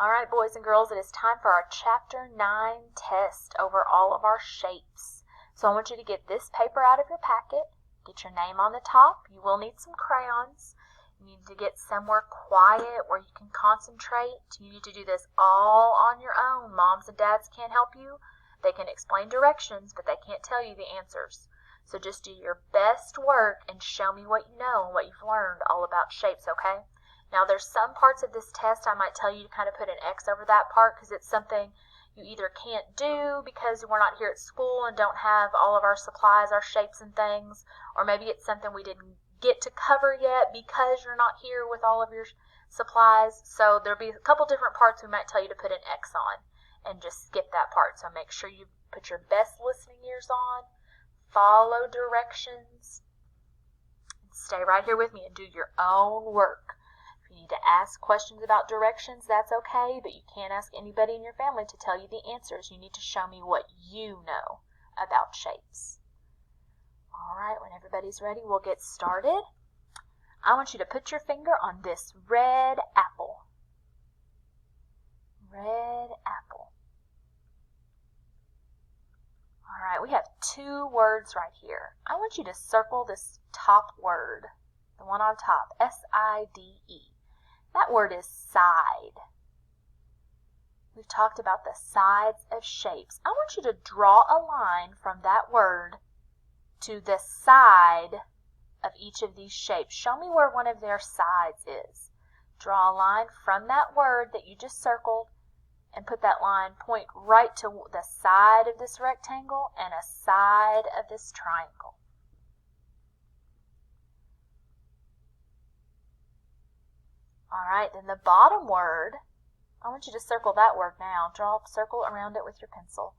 Alright, boys and girls, it is time for our Chapter 9 test over all of our shapes. So I want you to get this paper out of your packet, get your name on the top. You will need some crayons. You need to get somewhere quiet where you can concentrate. You need to do this all on your own. Moms and dads can't help you. They can explain directions, but they can't tell you the answers. So just do your best work and show me what you know and what you've learned all about shapes, okay? Now, there's some parts of this test I might tell you to kind of put an X over that part because it's something you either can't do because we're not here at school and don't have all of our supplies, our shapes and things, or maybe it's something we didn't get to cover yet because you're not here with all of your supplies. So there'll be a couple different parts we might tell you to put an X on and just skip that part. So make sure you put your best listening ears on, follow directions, and stay right here with me and do your own work. You need to ask questions about directions, that's okay, but you can't ask anybody in your family to tell you the answers. You need to show me what you know about shapes. Alright, when everybody's ready, we'll get started. I want you to put your finger on this red apple. Red apple. Alright, we have two words right here. I want you to circle this top word, the one on top, S-I-D-E. That word is side. We've talked about the sides of shapes. I want you to draw a line from that word to the side of each of these shapes. Show me where one of their sides is. Draw a line from that word that you just circled and put that line, point right to the side of this rectangle and a side of this triangle. Alright, then the bottom word, I want you to circle that word now. Draw a circle around it with your pencil.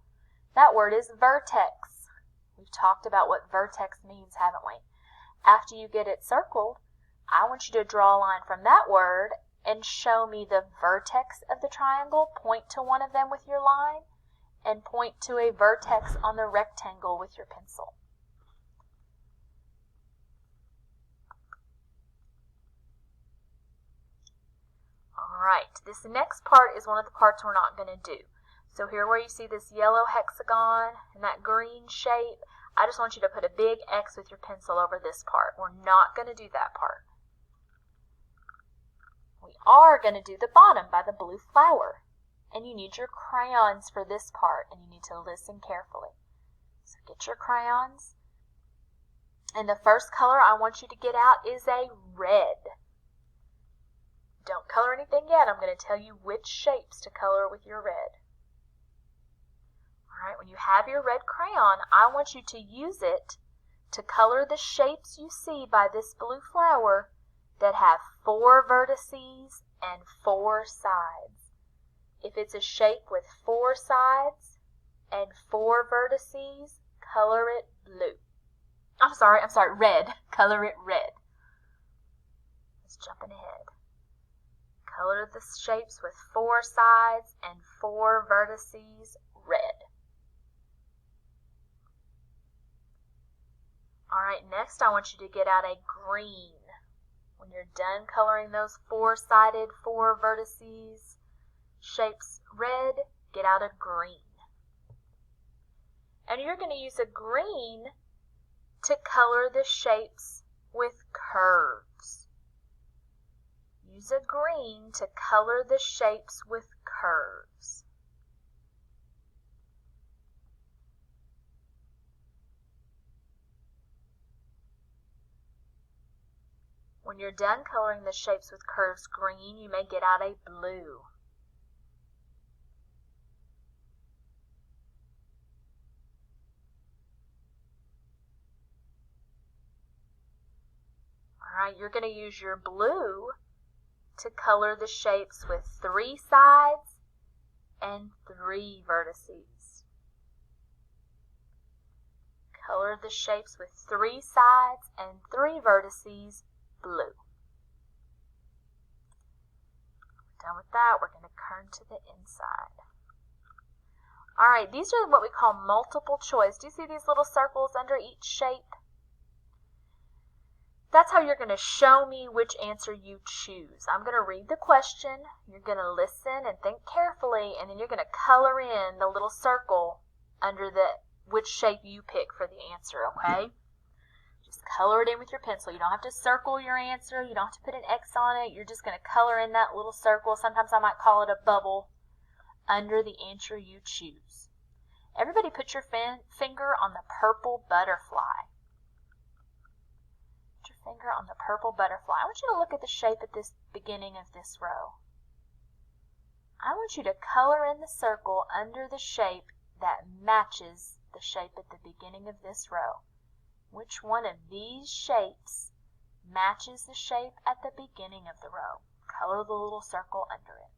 That word is vertex. We've talked about what vertex means, haven't we? After you get it circled, I want you to draw a line from that word and show me the vertex of the triangle. Point to one of them with your line and point to a vertex on the rectangle with your pencil. Alright, this next part is one of the parts we're not going to do. So here where you see this yellow hexagon and that green shape, I just want you to put a big X with your pencil over this part. We're not going to do that part. We are going to do the bottom by the blue flower. And you need your crayons for this part, and you need to listen carefully. So get your crayons. And the first color I want you to get out is a red. Don't color anything yet. I'm going to tell you which shapes to color with your red. Alright, when you have your red crayon, I want you to use it to color the shapes you see by this blue flower that have 4 vertices and 4 sides. If it's a shape with 4 sides and 4 vertices, color it blue. I'm sorry, red. Color it red. Let's jumping ahead. Color the shapes with 4 sides and 4 vertices red. Alright, next I want you to get out a green. When you're done coloring those 4-sided, 4 vertices shapes red, get out a green. And you're going to use a green to color the shapes with curves. Use a green to color the shapes with curves. When you're done coloring the shapes with curves green, you may get out a blue. Alright, you're going to use your blue to color the shapes with 3 sides and 3 vertices. Color the shapes with 3 sides and 3 vertices blue. Done with that, we're going to turn to the inside. Alright, these are what we call multiple choice. Do you see these little circles under each shape? That's how you're going to show me which answer you choose. I'm going to read the question, you're going to listen and think carefully, and then you're going to color in the little circle under which shape you pick for the answer, okay? Just color it in with your pencil. You don't have to circle your answer. You don't have to put an X on it. You're just going to color in that little circle. Sometimes I might call it a bubble under the answer you choose. Everybody put your finger on the purple butterfly. Put your finger on the purple butterfly. I want you to look at the shape at this beginning of this row. I want you to color in the circle under the shape that matches the shape at the beginning of this row. Which one of these shapes matches the shape at the beginning of the row? Color the little circle under it.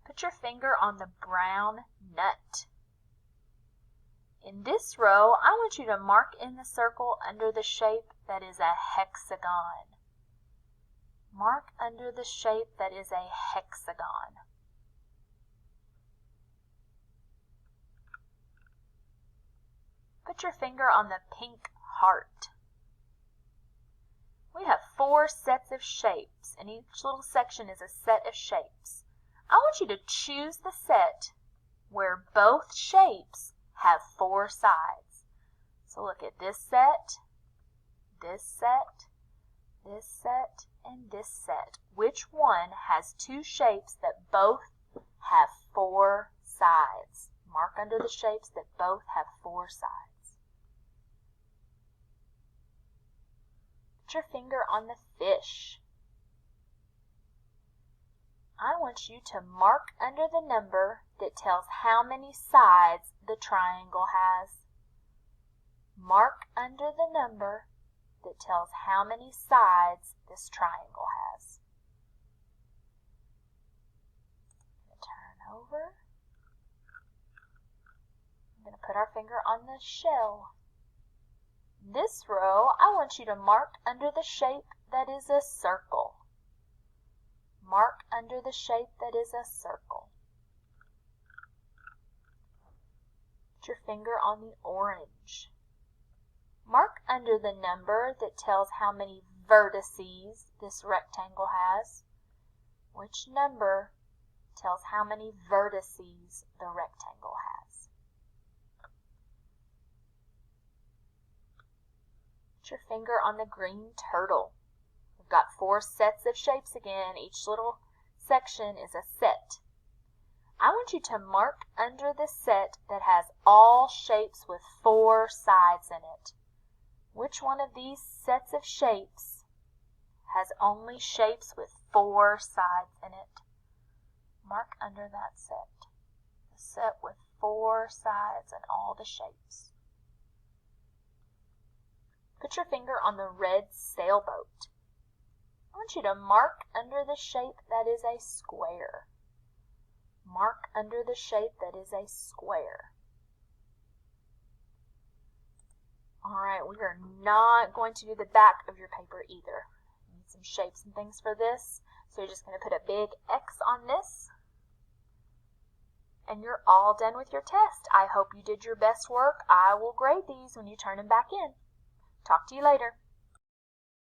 Put your finger on the brown nut. In this row, I want you to mark in the circle under the shape that is a hexagon. Mark under the shape that is a hexagon. Put your finger on the pink heart. We have 4 sets of shapes, and each little section is a set of shapes. I want you to choose the set where both shapes have 4 sides. So look at this set, this set, this set, and this set. Which one has 2 shapes that both have 4 sides? Mark under the shapes that both have 4 sides. Put your finger on the fish. I want you to mark under the number that tells how many sides the triangle has. Mark under the number that tells how many sides this triangle has. Turn over. I'm going to put our finger on the shell. This row, I want you to mark under the shape that is a circle. Mark under the shape that is a circle. Put your finger on the orange. Mark under the number that tells how many vertices this rectangle has. Which number tells how many vertices the rectangle has? Put your finger on the green turtle. We've got 4 sets of shapes again. Each little section is a set. I want you to mark under the set that has all shapes with 4 sides in it. Which one of these sets of shapes has only shapes with 4 sides in it? Mark under that set. The set with 4 sides and all the shapes. Put your finger on the red sailboat. I want you to mark under the shape that is a square. Mark under the shape that is a square. Alright, we are not going to do the back of your paper either. You need some shapes and things for this. So you're just going to put a big X on this. And you're all done with your test. I hope you did your best work. I will grade these when you turn them back in. Talk to you later.